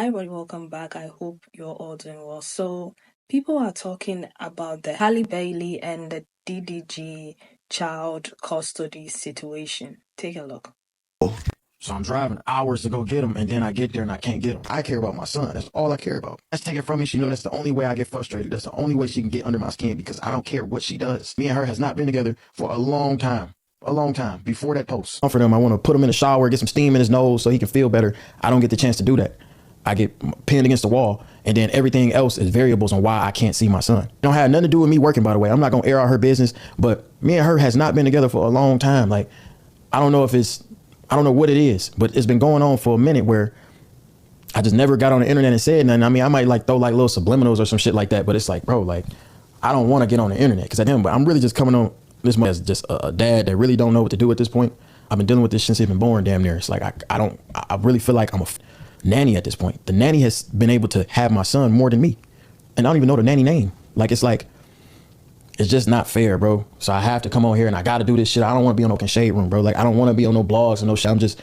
Hi, everybody, welcome back. I hope you're all doing well. So, people are talking about the Halle Bailey and the DDG child custody situation. Take a look. So I'm driving hours to go get him, and then I get there and I can't get him. I care about my son. That's all I care about. Let's take it from me. She knows that's the only way I get frustrated. That's the only way she can get under my skin because I don't care what she does. Me and her has not been together for a long time. A long time before that post. For them, I want to put him in the shower, get some steam in his nose so he can feel better. I don't get the chance to do that. I get pinned against the wall, and then everything else is variables on why I can't see my son. It don't have nothing to do with me working, by the way. I'm not gonna air out her business, but me and her has not been together for a long time. Like, I don't know what it is, but it's been going on for a minute where I just never got on the internet and said nothing. I mean, I might like throw like little subliminals or some shit like that, but it's like, bro, like, I don't want to get on the internet because but I'm really just coming on this as just a dad that really don't know what to do at this point. I've been dealing with this since he's been born, damn near. It's like I really feel like I'm a nanny at this point. The nanny has been able to have my son more than me, and I don't even know the nanny name. It's just not fair, bro. So I have to come on here and I got to do this shit. I don't want to be on no shade room, bro. Like, I don't want to be on no blogs and no shit. I'm just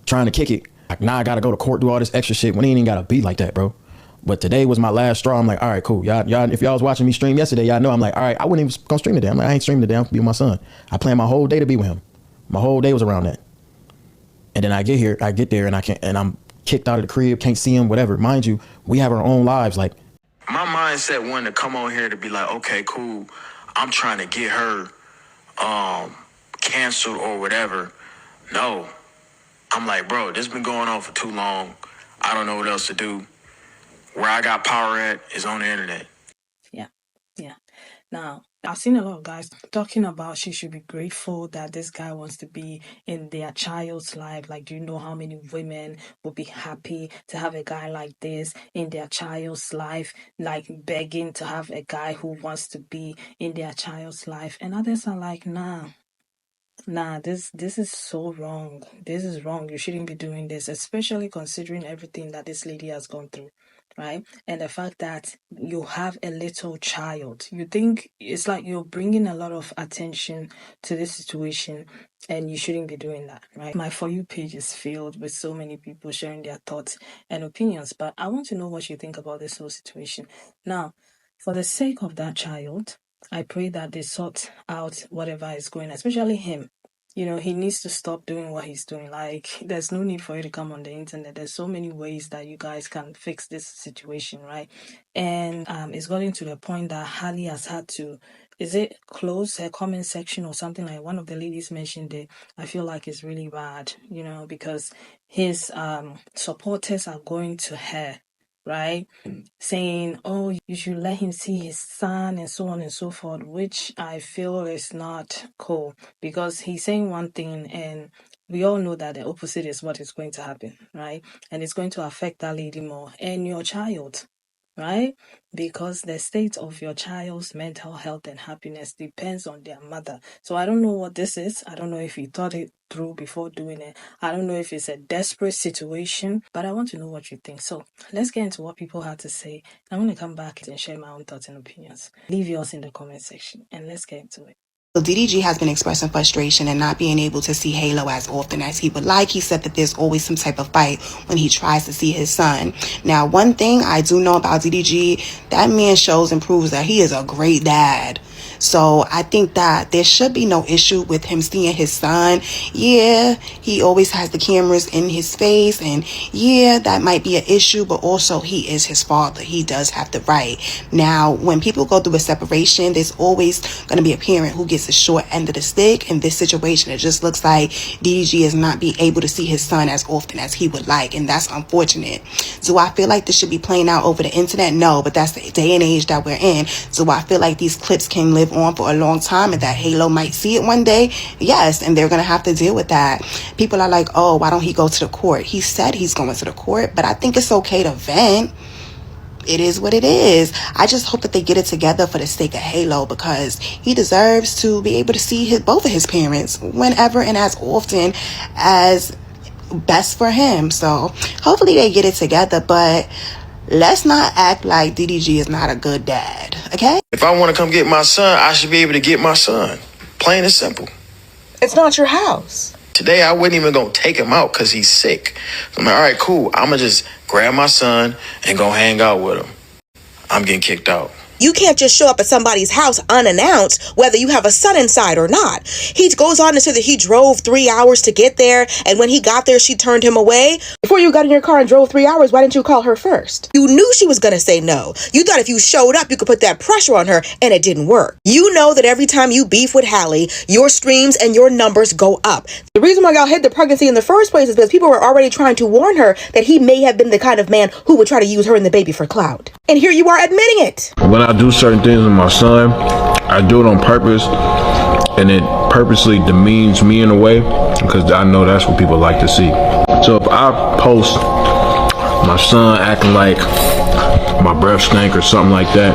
trying to kick it. Like, now I got to go to court, do all this extra shit when it ain't even got to be like that, bro. But today was my last straw. I'm like, all right, cool. Y'all, if y'all was watching me stream yesterday, y'all know I'm like, all right, I wouldn't even gonna stream today. I'm like, I ain't streaming today. I'm gonna be with my son. I planned my whole day to be with him. My whole day was around that. And then I get there and I'm kicked out of the crib, can't see him, whatever. Mind you, we have our own lives. Like, my mindset wanted to come on here to be like, okay, cool. I'm trying to get her canceled or whatever. No. I'm like, bro, this been going on for too long. I don't know what else to do. Where I got power at is on the internet. Yeah. Now, I've seen a lot of guys talking about she should be grateful that this guy wants to be in their child's life. Like, do you know how many women would be happy to have a guy like this in their child's life, like begging to have a guy who wants to be in their child's life? And others are like, nah, this is so wrong. This is wrong. You shouldn't be doing this, especially considering everything that this lady has gone through, right? And the fact that you have a little child. You think it's like you're bringing a lot of attention to this situation, and you shouldn't be doing that, right? My For You page is filled with so many people sharing their thoughts and opinions, but I want to know what you think about this whole situation. Now, for the sake of that child, I pray that they sort out whatever is going on, especially him. He needs to stop doing what he's doing. Like, there's no need for you to come on the internet. There's so many ways that you guys can fix this situation, right? And it's gotten to the point that Halle has had to, is it close her comment section or something? Like one of the ladies mentioned it. I feel like it's really bad, because his supporters are going to her, right? Saying, oh, you should let him see his son and so on and so forth, which I feel is not cool because he's saying one thing and we all know that the opposite is what is going to happen, right? And it's going to affect that lady more and your child, right? Because the state of your child's mental health and happiness depends on their mother. So I don't know what this is. I don't know if he thought it through before doing it. I don't know if it's a desperate situation, but I want to know what you think. So let's get into what people had to say. I'm going to come back and share my own thoughts and opinions. Leave yours in the comment section and let's get into it. So DDG has been expressing frustration and not being able to see Halo as often as he would like. He said that there's always some type of fight when he tries to see his son. Now, one thing I do know about DDG, that man shows and proves that he is a great dad. So I think that there should be no issue with him seeing his son. Yeah, he always has the cameras in his face, and yeah, that might be an issue, but also he is his father. He does have the right. Now, when people go through a separation, there's always going to be a parent who gets the short end of the stick. In this situation, it just looks like DDG is not being able to see his son as often as he would like, and that's unfortunate. Do I feel like this should be playing out over the internet? No, but that's the day and age that we're in. So I feel like these clips can live on for a long time and that Halo might see it one day. Yes, and they're going to have to deal with that. People are like, oh, why don't he go to the court? He said he's going to the court, but I think it's okay to vent. It is what it is. I just hope that they get it together for the sake of Halo because he deserves to be able to see both of his parents whenever and as often as best for him. So hopefully they get it together, but let's not act like DDG is not a good dad, okay? If I want to come get my son, I should be able to get my son. Plain and simple. It's not your house. Today, I wasn't even going to take him out because he's sick. So I'm like, all right, cool. I'm going to just grab my son and go hang out with him. I'm getting kicked out. You can't just show up at somebody's house unannounced, whether you have a son inside or not. He goes on to say that he drove 3 hours to get there, and when he got there, she turned him away. Before you got in your car and drove 3 hours, why didn't you call her first? You knew she was going to say no. You thought if you showed up, you could put that pressure on her, and it didn't work. You know that every time you beef with Halle, your streams and your numbers go up. The reason why y'all hid the pregnancy in the first place is because people were already trying to warn her that he may have been the kind of man who would try to use her and the baby for clout. And here you are admitting it. When I do certain things with my son, I do it on purpose, and it purposely demeans me in a way because I know that's what people like to see. So if I post my son acting like my breath stink or something like that,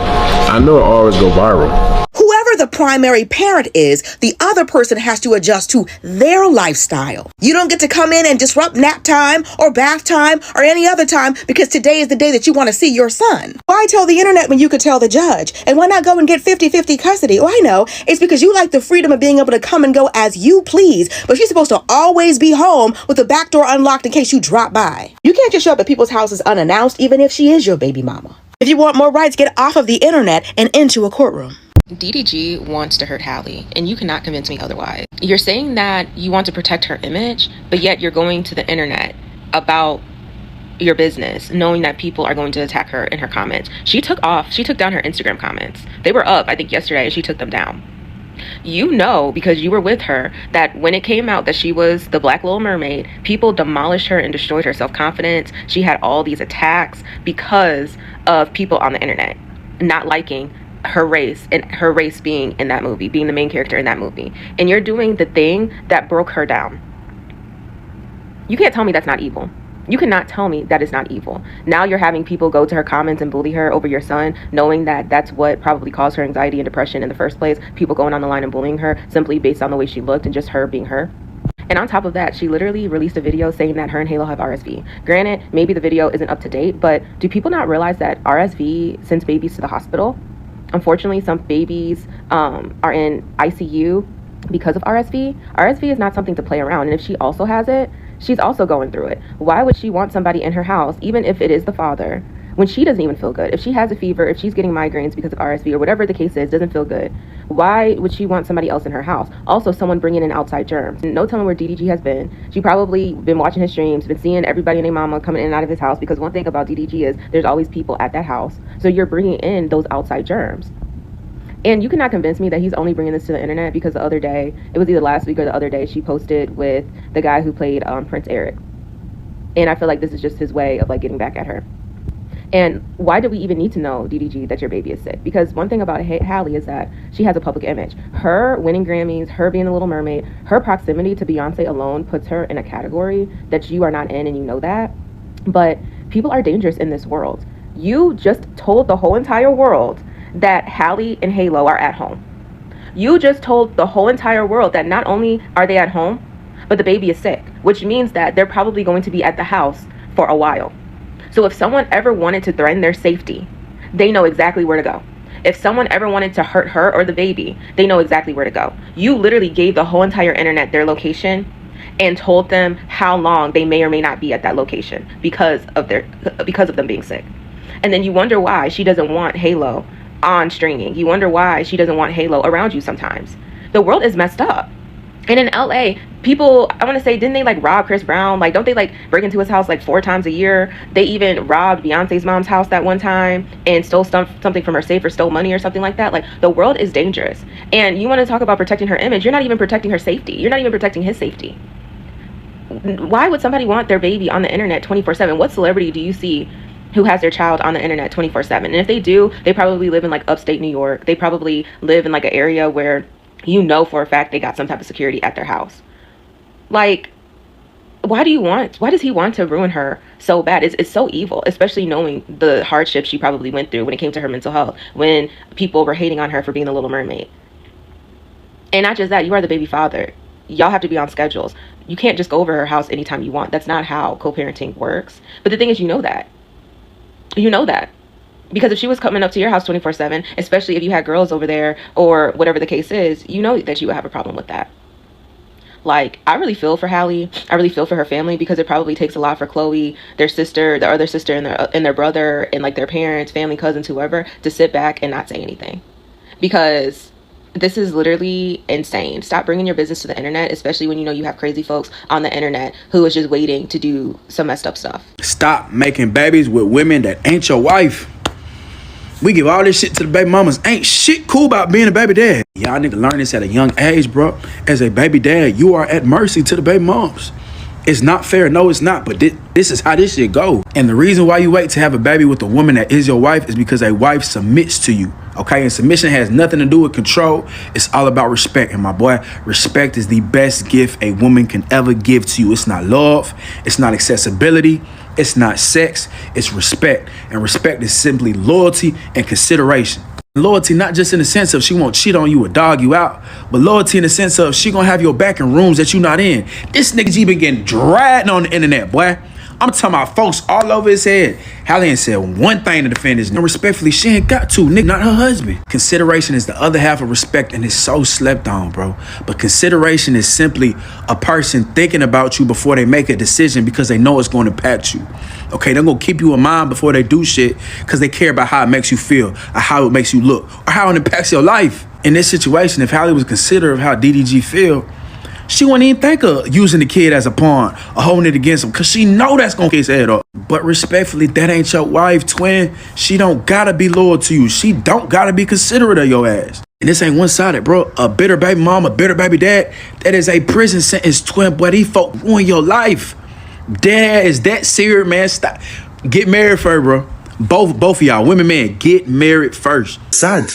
I know it always go viral. Whoever the primary parent is, the other person has to adjust to their lifestyle. You don't get to come in and disrupt nap time or bath time or any other time because today is the day that you want to see your son. Why tell the internet when you could tell the judge? And why not go and get 50-50 custody? Oh, I know. It's because you like the freedom of being able to come and go as you please, but she's supposed to always be home with the back door unlocked in case you drop by. You can't just show up at people's houses unannounced, even if she is your baby mama. If you want more rights, get off of the internet and into a courtroom. DDG wants to hurt Halle, and you cannot convince me otherwise. You're saying that you want to protect her image, but yet you're going to the internet about your business, knowing that people are going to attack her in her comments. She took down her Instagram comments. They were up, I think, yesterday, and she took them down. You know, because you were with her, that when it came out that she was the Black Little Mermaid, people demolished her and destroyed her self-confidence. She had all these attacks because of people on the internet not liking her race, and her race being in that movie, being the main character in that movie. And you're doing the thing that broke her down. You can't tell me that's not evil. You cannot tell me that is not evil. Now you're having people go to her comments and bully her over your son, knowing that that's what probably caused her anxiety and depression in the first place. People going on the line and bullying her simply based on the way she looked and just her being her. And on top of that, she literally released a video saying that her and Halo have RSV. Granted, maybe the video isn't up to date, but do people not realize that RSV sends babies to the hospital? Unfortunately, some babies are in ICU because of RSV. RSV is not something to play around. And if she also has it, she's also going through it. Why would she want somebody in her house, even if it is the father, when she doesn't even feel good? If she has a fever, if she's getting migraines because of RSV or whatever the case is, doesn't feel good, why would she want somebody else in her house? Also, someone bringing in outside germs. No telling where DDG has been. She probably been watching his streams, been seeing everybody and their mama coming in and out of his house, because one thing about DDG is there's always people at that house. So you're bringing in those outside germs. And you cannot convince me that he's only bringing this to the internet because the other day, it was either last week or the other day, she posted with the guy who played Prince Eric. And I feel like this is just his way of like getting back at her. And why do we even need to know, DDG, that your baby is sick? Because one thing about Halle is that she has a public image. Her winning Grammys, her being the Little Mermaid, her proximity to Beyonce alone puts her in a category that you are not in, and you know that. But people are dangerous in this world. You just told the whole entire world that Halle and Halo are at home. You just told the whole entire world that not only are they at home, but the baby is sick, which means that they're probably going to be at the house for a while. So if someone ever wanted to threaten their safety, they know exactly where to go. If someone ever wanted to hurt her or the baby, they know exactly where to go. You literally gave the whole entire internet their location and told them how long they may or may not be at that location because of them being sick. And then you wonder why she doesn't want Halo on streaming. You wonder why she doesn't want Halo around you sometimes. The world is messed up. And in LA, people, I want to say, didn't they like rob Chris Brown? Like, don't they like break into his house like 4 times a year? They even robbed Beyonce's mom's house that one time and stole something from her safe or stole money or something like that. Like, the world is dangerous. And you want to talk about protecting her image. You're not even protecting her safety. You're not even protecting his safety. Why would somebody want their baby on the internet 24/7? What celebrity do you see who has their child on the internet 24/7? And if they do, they probably live in like upstate New York. They probably live in like an area where you know for a fact they got some type of security at their house. Like, why does he want to ruin her so bad? It's so evil, especially knowing the hardships she probably went through when it came to her mental health, when people were hating on her for being the Little Mermaid. And not just that, you are the baby father. Y'all have to be on schedules. You can't just go over her house anytime you want. That's not how co-parenting works. But the thing is, you know that. You know that. Because if she was coming up to your house 24/7, especially if you had girls over there or whatever the case is, you know that you would have a problem with that. Like, I really feel for Halle. I really feel for her family, because it probably takes a lot for Chloe, their sister, their other sister, and their brother, and like their parents, family, cousins, whoever, to sit back and not say anything. Because this is literally insane. Stop bringing your business to the internet, especially when you know you have crazy folks on the internet who is just waiting to do some messed up stuff. Stop making babies with women that ain't your wife. We give all this shit to the baby mamas. Ain't shit cool about being a baby dad. Y'all need to learn this at a young age, bro. As a baby dad, you are at mercy to the baby moms. It's not fair. No, it's not. But this is how this shit go. And the reason why you wait to have a baby with a woman that is your wife is because a wife submits to you. Okay? And submission has nothing to do with control. It's all about respect. And my boy, respect is the best gift a woman can ever give to you. It's not love. It's not accessibility. It's not sex. It's respect. And respect is simply loyalty and consideration. Loyalty, not just in the sense of she won't cheat on you or dog you out, but loyalty in the sense of she gonna have your back in rooms that you not in. This nigga G been getting dragged on the internet, boy. I'm talking about folks all over his head. Halle ain't said one thing to defend his nigga. Respectfully, she ain't got to, nigga, not her husband. Consideration is the other half of respect, and it's so slept on, bro. But consideration is simply a person thinking about you before they make a decision because they know it's going to impact you. Okay, they're going to keep you in mind before they do shit because they care about how it makes you feel, or how it makes you look, or how it impacts your life. In this situation, if Halle was considerate of how DDG feel, she wouldn't even think of using the kid as a pawn or holding it against him because she know that's going to get his head up. But respectfully, that ain't your wife, twin. She don't got to be loyal to you. She don't got to be considerate of your ass. And this ain't one-sided, bro. A bitter baby mom, a bitter baby dad, that is a prison sentence, twin. Boy, these folk ruin your life. Dad is that serious, man. Stop. Get married first, bro. Both of y'all, women, man, get married first. Sad.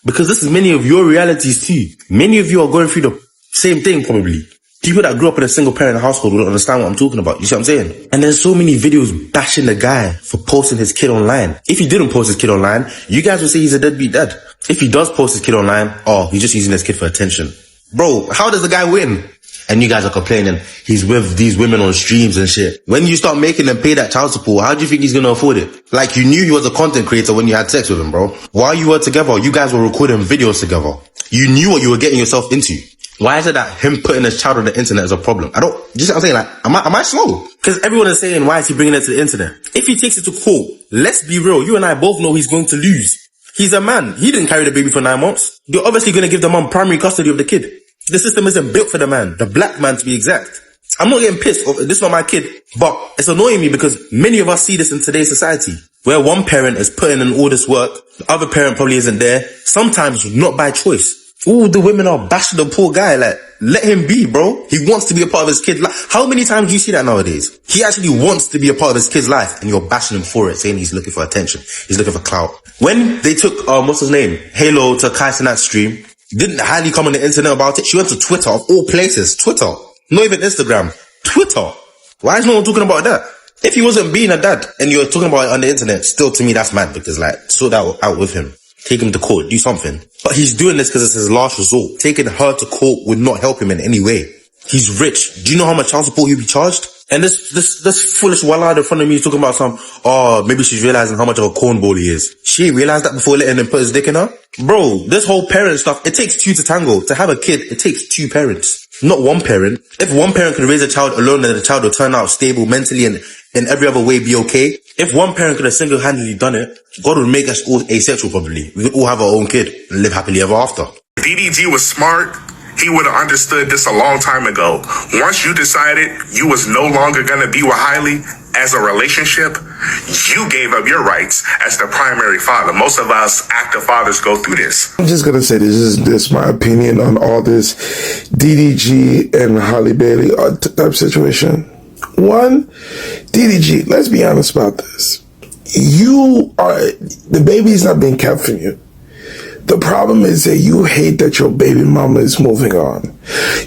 Because this is many of your realities too. Many of you are going through the same thing, probably. People that grew up in a single parent household will understand what I'm talking about. You see what I'm saying? And there's so many videos bashing the guy for posting his kid online. If he didn't post his kid online, you guys would say he's a deadbeat dad. If he does post his kid online, oh, he's just using his kid for attention. Bro, how does the guy win? And you guys are complaining he's with these women on streams and shit. When you start making them pay that child support, how do you think he's gonna afford it? Like, you knew you was a content creator when you had sex with him, bro. While you were together, you guys were recording videos together. You knew what you were getting yourself into. Why is it that him putting his child on the internet is a problem? You know what I'm saying? Like, am I slow? Because everyone is saying, why is he bringing it to the internet? If he takes it to court, let's be real, you and I both know he's going to lose. He's a man. He didn't carry the baby for 9 months. You're obviously going to give the mom primary custody of the kid. The system isn't built for the man, the black man to be exact. I'm not getting pissed. This is not my kid, but it's annoying me because many of us see this in today's society, where one parent is putting in all this work, the other parent probably isn't there, sometimes not by choice. Ooh, the women are bashing the poor guy. Like, let him be, bro. He wants to be a part of his kid's life. How many times do you see that nowadays? He actually wants to be a part of his kid's life, and you're bashing him for it, saying he's looking for attention. He's looking for clout. When they took, what's his name? Halo to Kai Cenat's stream, didn't Halle come on the internet about it? She went to Twitter, of all places. Twitter. Not even Instagram. Twitter. Why is no one talking about that? If he wasn't being a dad, and you're talking about it on the internet, still to me that's mad, because like, sort that out with him. Take him to court, do something. But he's doing this because it's his last resort. Taking her to court would not help him in any way. He's rich. Do you know how much child support he'll be charged? And this foolish wallad in front of me is talking about maybe she's realizing how much of a cornball he is. She ain't realized that before letting him put his dick in her? Bro, this whole parent stuff, it takes two to tango. To have a kid, it takes two parents. Not one parent. If one parent could raise a child alone, then the child will turn out stable mentally and in every other way be okay. If one parent could have single-handedly done it, God would make us all asexual probably. We could all have our own kid and live happily ever after. DDG was smart. He would have understood this a long time ago. Once you decided you was no longer going to be with Halle as a relationship, you gave up your rights as the primary father. Most of us active fathers go through this. I'm just going to say this is my opinion on all this DDG and Halle Bailey type situation. One, DDG, let's be honest about this. The baby's not being kept from you. The problem is that you hate that your baby mama is moving on.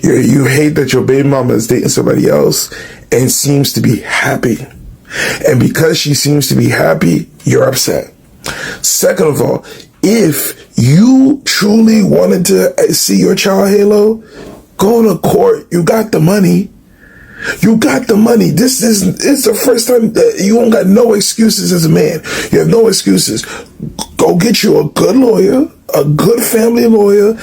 You hate that your baby mama is dating somebody else and seems to be happy. And because she seems to be happy, you're upset. Second of all, if you truly wanted to see your child Halo, go to court. You got the money. You got the money. It's the first time that you don't got no excuses as a man. You have no excuses. Go get you a good lawyer, a good family lawyer.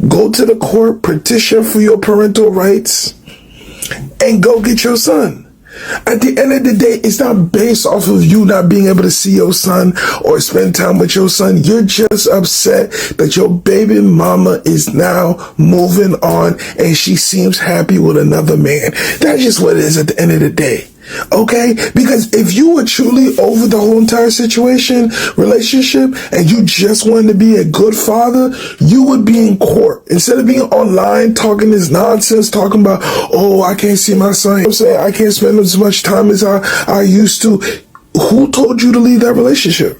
Go to the court, petition for your parental rights. and go get your son. At the end of the day, it's not based off of you not being able to see your son or spend time with your son. You're just upset that your baby mama is now moving on and she seems happy with another man. That's just what it is at the end of the day. Okay? Because if you were truly over the whole entire relationship, and you just wanted to be a good father, you would be in court. Instead of being online talking this nonsense, talking about, oh, I can't see my son. I'm saying I can't spend as much time as I used to. Who told you to leave that relationship?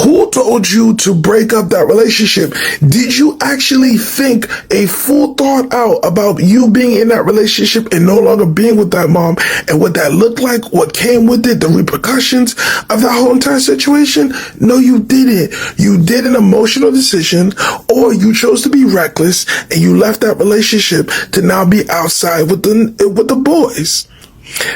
Who told you to break up that relationship? Did you actually think a full thought out about you being in that relationship and no longer being with that mom and what that looked like, what came with it, the repercussions of that whole entire situation? No, you didn't. You did an emotional decision, or you chose to be reckless and you left that relationship to now be outside with the boys.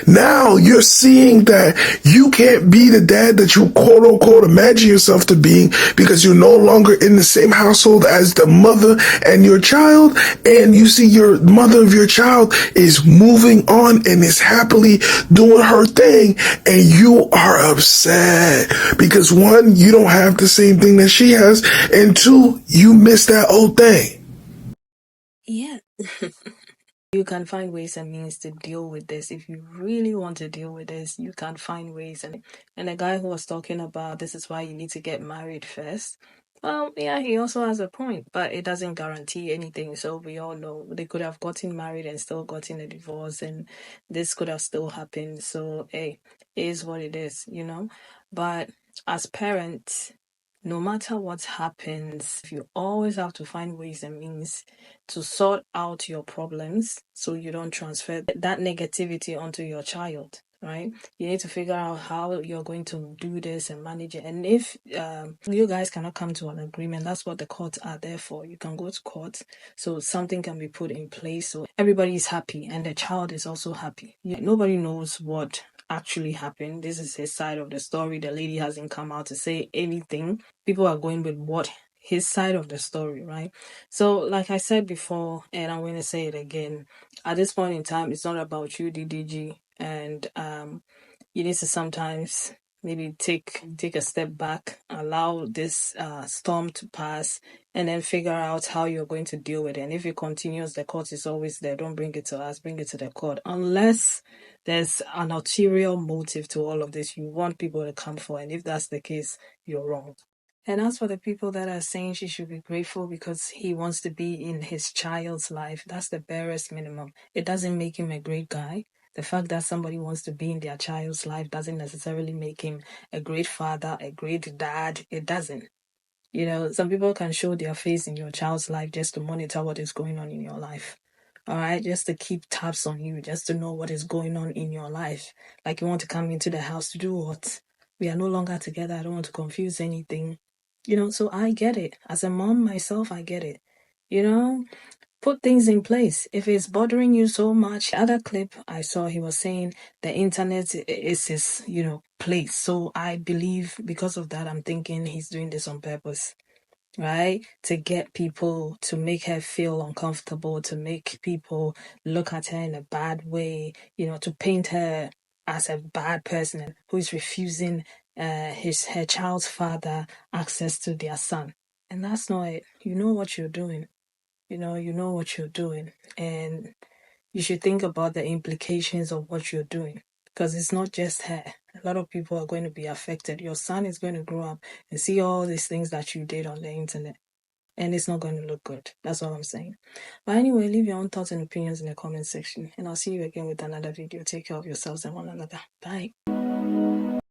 Now you're seeing that you can't be the dad that you quote unquote imagine yourself to be because you're no longer in the same household as the mother and your child. And you see your mother of your child is moving on and is happily doing her thing. And you are upset because one, you don't have the same thing that she has. And two, you miss that old thing. Yeah. You can find ways and means to deal with this. If you really want to deal with this, you can find ways. And the guy who was talking about this is why you need to get married first. Well, yeah, he also has a point, but it doesn't guarantee anything. So we all know they could have gotten married and still gotten a divorce, and this could have still happened. So, hey, it is what it is, you know? But as parents, no matter what happens, you always have to find ways and means to sort out your problems so you don't transfer that negativity onto your child, right? You need to figure out how you're going to do this and manage it. And if you guys cannot come to an agreement, that's what the courts are there for. You can go to court so something can be put in place so everybody is happy and the child is also happy. Nobody knows what actually happened. This is his side of the story. The lady hasn't come out to say anything. People are going with what his side of the story, right? So, like I said before, and I'm going to say it again, at this point in time, it's not about you, DDG, and you need to sometimes maybe take a step back, allow this storm to pass, and then figure out how you're going to deal with it. And if it continues, the court is always there. Don't bring it to us, bring it to the court, unless there's an ulterior motive to all of this. You want people to come for, and if that's the case, you're wrong. And as for the people that are saying she should be grateful because he wants to be in his child's life, that's the barest minimum. It doesn't make him a great guy. The fact that somebody wants to be in their child's life doesn't necessarily make him a great father, a great dad. It doesn't. You know, some people can show their face in your child's life just to monitor what is going on in your life. All right, just to keep tabs on you, just to know what is going on in your life. Like you want to come into the house to do what? We are no longer together. I don't want to confuse anything. You know, so I get it. As a mom myself, I get it. You know, put things in place. If it's bothering you so much, the other clip I saw, he was saying the internet is his, place. So I believe because of that, I'm thinking he's doing this on purpose, right? To get people to make her feel uncomfortable, to make people look at her in a bad way, to paint her as a bad person who is refusing her child's father access to their son. And that's not it. You know what you're doing. You know what you're doing. And you should think about the implications of what you're doing. Because it's not just her. A lot of people are going to be affected. Your son is going to grow up and see all these things that you did on the internet. And it's not going to look good. That's all I'm saying. But anyway, leave your own thoughts and opinions in the comment section. And I'll see you again with another video. Take care of yourselves and one another. Bye.